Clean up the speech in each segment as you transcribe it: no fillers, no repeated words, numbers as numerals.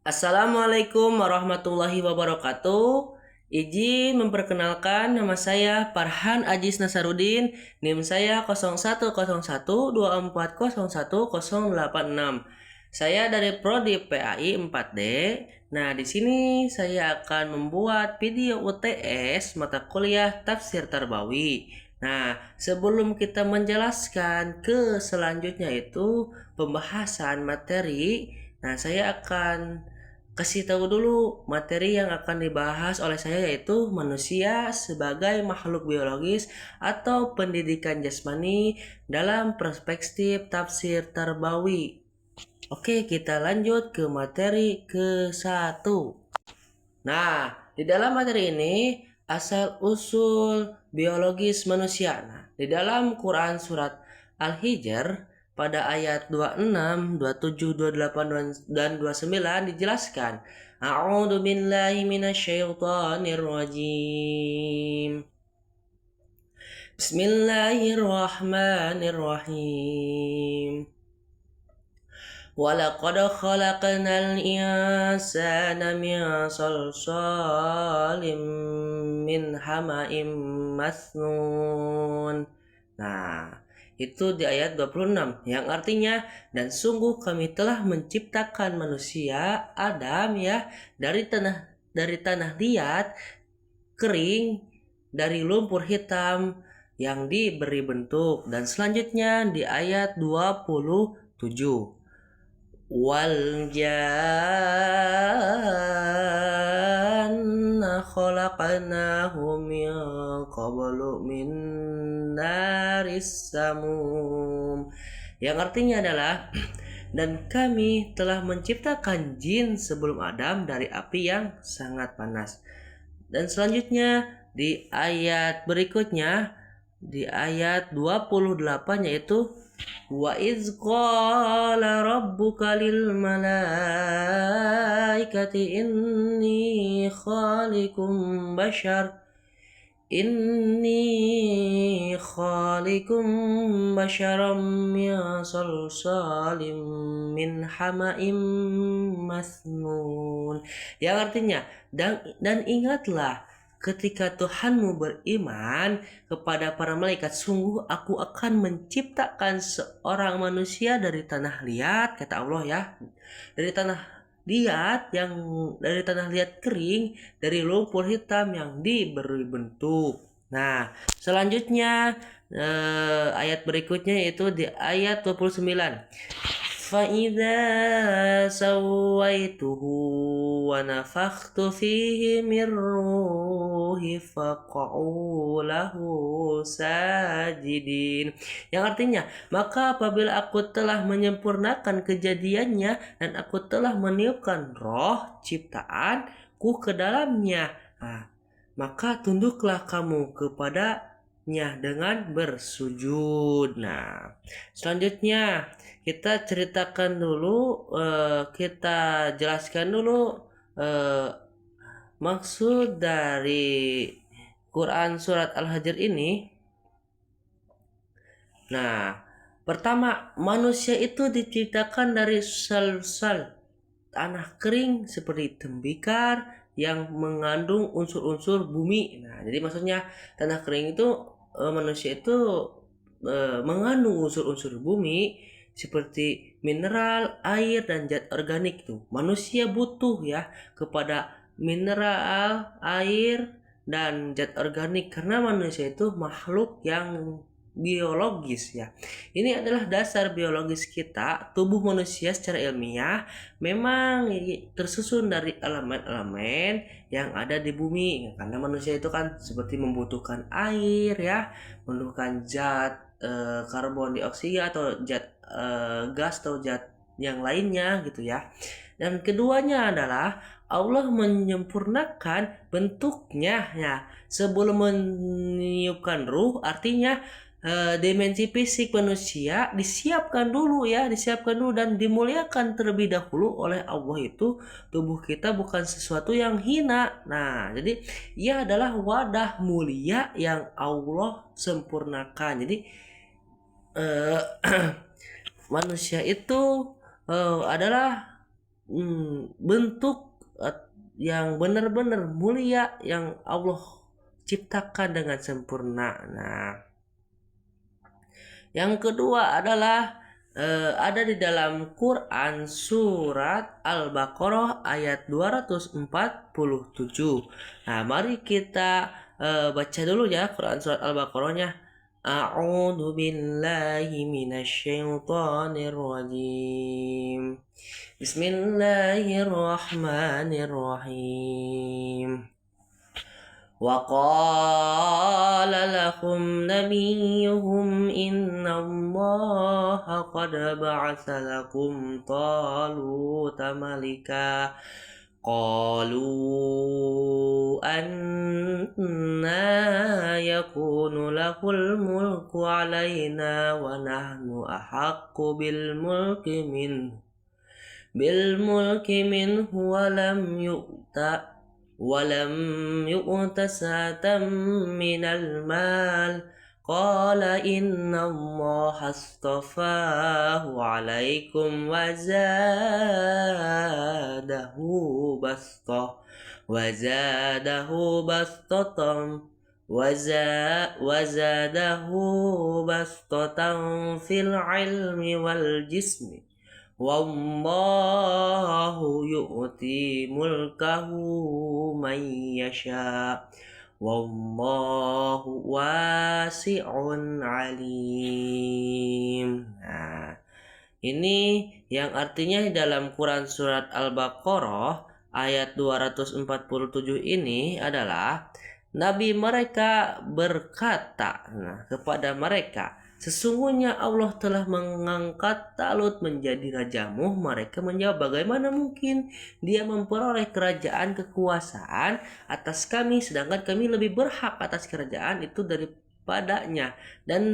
Assalamualaikum warahmatullahi wabarakatuh. Izin memperkenalkan, nama saya Farhan Ajis Nasarudin. NIM saya 010124018086. Saya dari Prodi PAI 4D. Nah, di sini saya akan membuat video UTS mata kuliah Tafsir Tarbawi. Nah, sebelum kita menjelaskan ke selanjutnya itu pembahasan materi, nah saya akan kasih tahu dulu materi yang akan dibahas oleh saya, yaitu manusia sebagai makhluk biologis atau pendidikan jasmani dalam perspektif tafsir tarbawi. Oke, kita lanjut ke materi ke-1. Nah, di dalam materi ini asal usul biologis manusia. Nah, di dalam Quran surat Al-Hijr pada ayat 26, 27, 28 dan 29 dijelaskan, A'udzu billahi minasyaitonir rajim. Bismillahirrahmanirrahim. وَلَقَدْ خَلَقْنَا الْإِنسَانَ مِنْ صَلْصَالٍ مِنْ حَمَإٍ مَسْنُونٍ. Nah, itu di ayat 26 yang artinya, dan sungguh kami telah menciptakan manusia Adam ya dari tanah liat kering, dari lumpur hitam yang diberi bentuk. Dan selanjutnya di ayat 27, wal janna khalaqnahu min qablu min naris samum, yang artinya adalah dan kami telah menciptakan jin sebelum Adam dari api yang sangat panas. Dan selanjutnya di ayat berikutnya, di ayat 28, yaitu wa iz qala rabbuka lil malaikati inni khalikum basharam min salsalim min hama'im masnun, yang artinya dan ingatlah ketika Tuhanmu beriman kepada para malaikat, sungguh aku akan menciptakan seorang manusia dari tanah liat, kata Allah ya, dari tanah liat kering, dari lumpur hitam yang diberi bentuk. Nah, selanjutnya ayat berikutnya yaitu di ayat 29. فَإِذَا سَوَّيْتُهُ وَنَفَخْتُ فِيهِ مِنْ رُوحِي فَقَعُوا لَهُ سَاجِدِينَ, yang artinya, maka apabila aku telah menyempurnakan kejadiannya dan aku telah meniupkan roh ciptaanku ke dalamnya, maka tunduklah kamu kepadanya dengan bersujud. Nah, selanjutnya kita ceritakan dulu, kita jelaskan dulu maksud dari Quran surat Al-Hijr ini. Nah, pertama, manusia itu diciptakan dari salsal, tanah kering seperti tembikar yang mengandung unsur-unsur bumi. Nah, jadi maksudnya tanah kering itu, manusia itu mengandung unsur-unsur bumi seperti mineral, air, dan zat organik tuh. Manusia butuh ya kepada mineral, air, dan zat organik karena manusia itu makhluk yang biologis ya. Ini adalah dasar biologis kita. Tubuh manusia secara ilmiah memang tersusun dari elemen-elemen yang ada di bumi. Karena manusia itu kan seperti membutuhkan air ya, membutuhkan zat karbon dioksida atau zat gas atau zat yang lainnya gitu ya. Dan keduanya adalah Allah menyempurnakan bentuknya ya sebelum meniupkan ruh, artinya dimensi fisik manusia disiapkan dulu dan dimuliakan terlebih dahulu oleh Allah. Itu tubuh kita bukan sesuatu yang hina. Nah, jadi ia adalah wadah mulia yang Allah sempurnakan. Jadi manusia itu adalah bentuk yang benar-benar mulia yang Allah ciptakan dengan sempurna. Nah, yang kedua adalah ada di dalam Quran surat Al-Baqarah ayat 247. Nah, mari kita baca dulu ya Quran surat Al-Baqarahnya. A'udzu billahi minasyaitonir rajim. Bismillahirrahmanirrahim. وقال لهم نبيهم إن الله قد بعث لكم طالوت ملكا قالوا أنا يكون له الملك علينا ونحن أحق بالملك منه ولم يؤت سعة من المال قال إن الله اصطفاه عليكم وزاده بسطة في العلم والجسم والله يؤتي ملكه من يشاء والله واسع alim. Nah, ini yang artinya di dalam Quran surat Al-Baqarah ayat 247 ini adalah Nabi mereka berkata kepada mereka, sesungguhnya Allah telah mengangkat Talut menjadi rajamu. Mereka menjawab, bagaimana mungkin dia memperoleh kerajaan kekuasaan atas kami, sedangkan kami lebih berhak atas kerajaan itu daripadanya, dan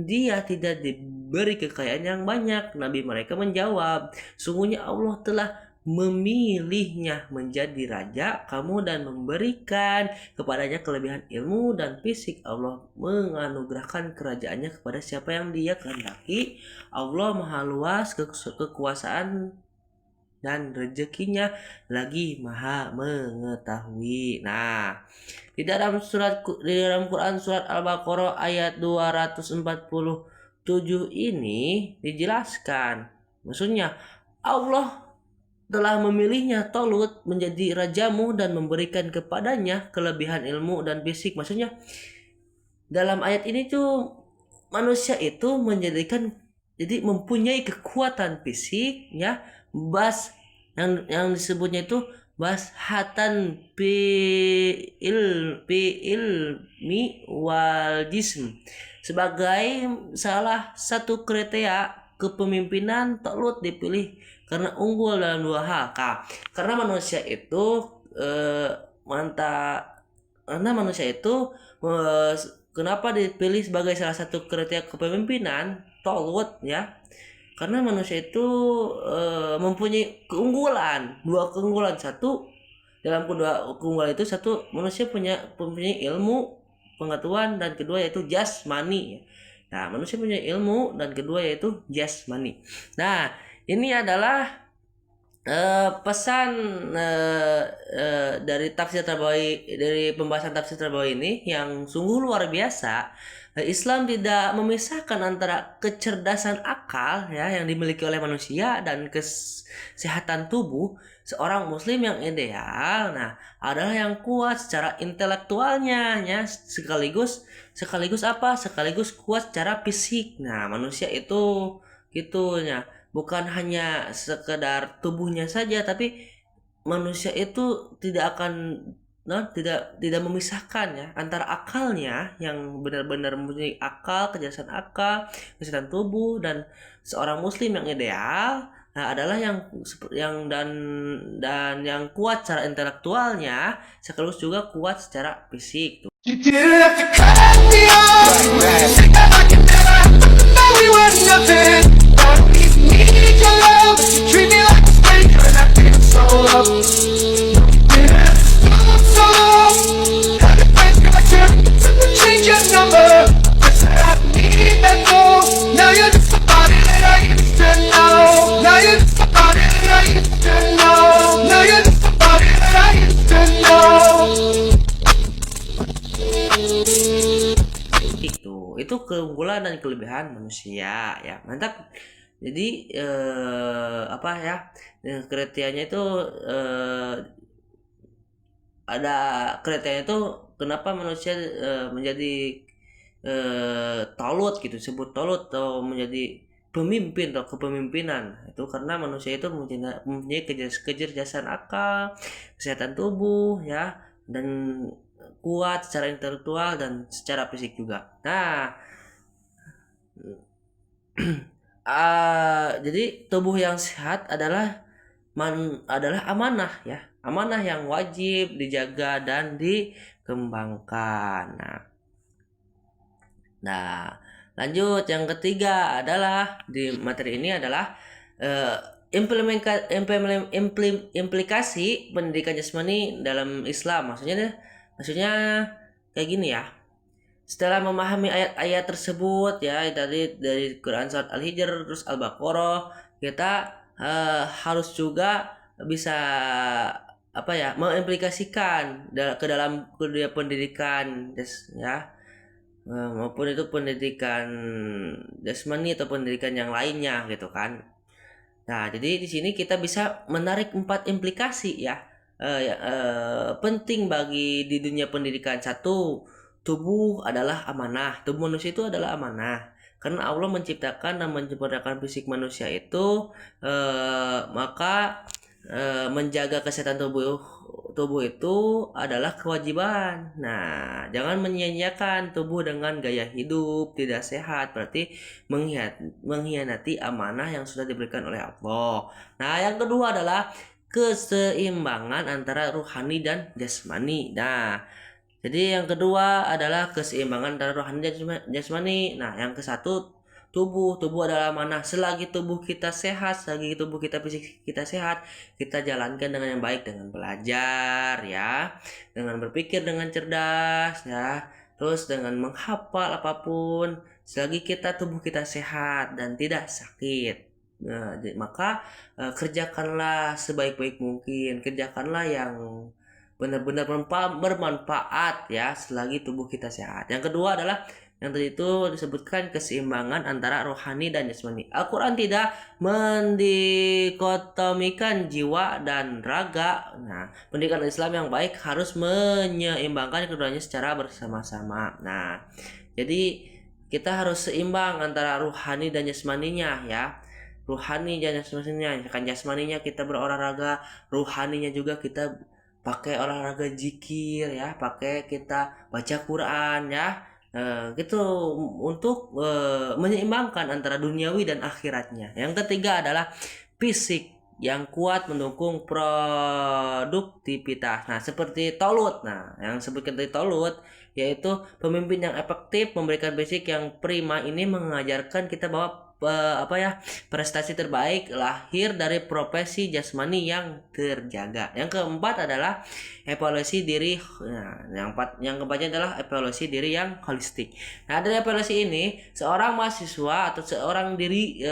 dia tidak diberi kekayaan yang banyak. Nabi mereka menjawab, sungguhnya Allah telah memilihnya menjadi raja kamu dan memberikan kepadanya kelebihan ilmu dan fisik. Allah menganugerahkan kerajaannya kepada siapa yang dia kehendaki. Allah maha luas kekuasaan dan rezekinya, lagi maha mengetahui. Nah, di dalam Quran surat Al-Baqarah ayat 247 ini dijelaskan, maksudnya Allah telah memilihnya Talut menjadi rajamu dan memberikan kepadanya kelebihan ilmu dan fisik. Maksudnya dalam ayat ini tuh manusia itu jadi mempunyai kekuatan fisik ya, yang disebutnya itu bashatan ilmi wal jism, sebagai salah satu kriteria kepemimpinan Talut dipilih karena unggul dalam dua hal. Karena manusia itu kenapa dipilih sebagai salah satu kriteria kepemimpinan Talut ya? Karena manusia itu mempunyai dua keunggulan. Satu, dalam kedua keunggulan itu, satu, manusia mempunyai ilmu pengetahuan, dan kedua yaitu jasmani. Nah, manusia punya ilmu dan kedua yaitu jasmani. Nah, ini adalah pesan dari tafsir Tarbawi, dari pembahasan tafsir Tarbawi ini yang sungguh luar biasa. Islam tidak memisahkan antara kecerdasan akal ya yang dimiliki oleh manusia dan kesehatan tubuh. Seorang muslim yang ideal adalah yang kuat secara intelektualnya ya, sekaligus kuat secara fisik. Nah, manusia itu gitunya, bukan hanya sekedar tubuhnya saja, tapi manusia itu tidak memisahkan ya antara akalnya yang benar-benar mempunyai akal, kesehatan tubuh, dan seorang muslim yang ideal adalah yang kuat secara intelektualnya sekaligus juga kuat secara fisik. You didn't have to cut me off. Think that I can never know we were nothing. Don't need your love. You treat me like a stranger and I feel so loved. So long. Had a friend collector. Change your number. Guess I need that more. Now you're just somebody that I used to know. Now you're just somebody that I used to know. keunggulan dan kelebihan manusia ya. Mantap. Jadi apa ya? Kriterianya itu ada kriterianya itu kenapa manusia menjadi tolut gitu, sebut tolut atau menjadi pemimpin atau kepemimpinan. Itu karena manusia itu mempunyai kecerdasan akal, kesehatan tubuh ya, dan kuat secara intelektual dan secara fisik juga. Nah, jadi tubuh yang sehat adalah amanah ya, amanah yang wajib dijaga dan dikembangkan. Nah, lanjut yang ketiga adalah di materi ini adalah implikasi pendidikan jasmani dalam Islam. Maksudnya kayak gini ya. Setelah memahami ayat-ayat tersebut ya dari Quran surat Al-Hijr terus Al-Baqarah, kita harus juga bisa apa ya, mengimplikasikan ke dalam pendidikan ya, maupun itu pendidikan jasmani atau pendidikan yang lainnya gitu kan. Nah, jadi di sini kita bisa menarik 4 implikasi ya, penting bagi di dunia pendidikan. Satu, tubuh adalah amanah. Tubuh manusia itu adalah amanah. Karena Allah menciptakan dan menciptakan fisik manusia itu, maka menjaga kesehatan tubuh itu adalah kewajiban. Nah, jangan menyia-nyiakan tubuh dengan gaya hidup tidak sehat, berarti mengkhianati amanah yang sudah diberikan oleh Allah. Nah, yang kedua adalah keseimbangan antara ruhani dan jasmani. Nah, jadi yang kedua adalah keseimbangan antara rohani dan jasmani. Nah, yang kesatu tubuh adalah amanah. Selagi tubuh kita sehat, selagi tubuh kita fisik kita sehat, kita jalankan dengan yang baik, dengan belajar ya, dengan berpikir dengan cerdas ya, terus dengan menghafal apapun. Selagi tubuh kita sehat dan tidak sakit, nah, maka kerjakanlah sebaik-baik mungkin, kerjakanlah yang benar-benar bermanfaat ya selagi tubuh kita sehat. Yang kedua adalah yang tadi itu disebutkan keseimbangan antara rohani dan jasmani. Al-Quran tidak mendikotomikan jiwa dan raga. Nah, pendidikan Islam yang baik harus menyeimbangkan keduanya secara bersama-sama. Nah, jadi kita harus seimbang antara rohani dan jasmaninya ya. Rohani dan jasmaninya, kan jasmaninya kita berolahraga, rohaninya juga kita pakai olahraga zikir ya, pakai kita baca Quran ya, gitu untuk menyeimbangkan antara duniawi dan akhiratnya. Yang ketiga adalah fisik yang kuat mendukung produktivitas. Nah, seperti Tolut. Nah, yang sebutkan tadi Tolut yaitu pemimpin yang efektif, memberikan basic yang prima. Ini mengajarkan kita bahwa prestasi terbaik lahir dari profesi jasmani yang terjaga. Yang keempat adalah evaluasi diri. Nah, yang keempatnya adalah evaluasi diri yang holistik. Nah, dari evaluasi ini seorang mahasiswa atau seorang diri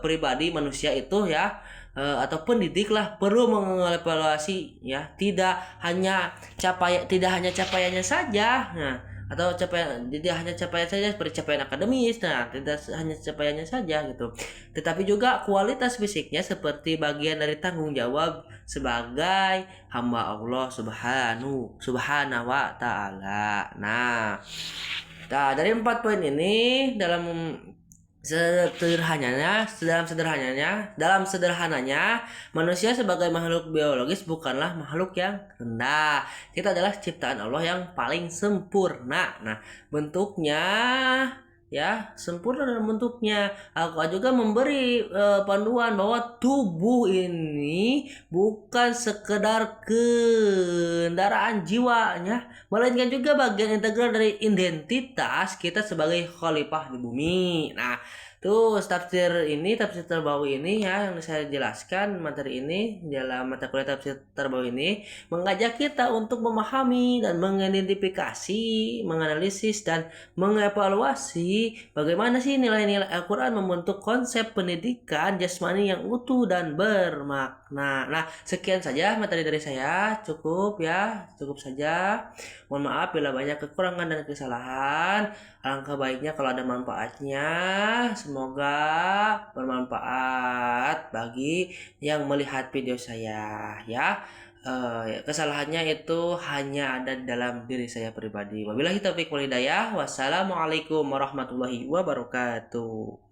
pribadi manusia itu ya, atau pendidik lah, perlu mengevaluasi ya, tidak hanya capaiannya saja. Nah, atau tidak hanya capaian saja seperti capaian akademis, nah tidak hanya capaiannya saja gitu, tetapi juga kualitas fisiknya seperti bagian dari tanggung jawab sebagai hamba Allah subhanahu wa ta'ala. Nah, dari 4 poin ini dalam sederhananya, manusia sebagai makhluk biologis bukanlah makhluk yang rendah. Kita adalah ciptaan Allah yang paling sempurna. Nah, bentuknya ya sempurna dalam bentuknya. Aku juga memberi panduan bahwa tubuh ini bukan sekedar kendaraan jiwanya, melainkan juga bagian integral dari identitas kita sebagai khalifah di bumi. Nah, Terus tafsir terbawi ini ya yang saya jelaskan materi ini dalam mata kuliah tafsir terbawi ini mengajak kita untuk memahami dan mengidentifikasi, menganalisis dan mengevaluasi bagaimana sih nilai-nilai Al-Quran membentuk konsep pendidikan jasmani yang utuh dan bermakna. Nah, sekian saja materi dari saya, cukup ya, cukup saja. Mohon maaf bila banyak kekurangan dan kesalahan. Alangkah baiknya kalau ada manfaatnya. Semoga bermanfaat bagi yang melihat video saya ya. Kesalahannya itu hanya ada dalam diri saya pribadi. Wabillahi taufiq wal hidayah. Wassalamualaikum warahmatullahi wabarakatuh.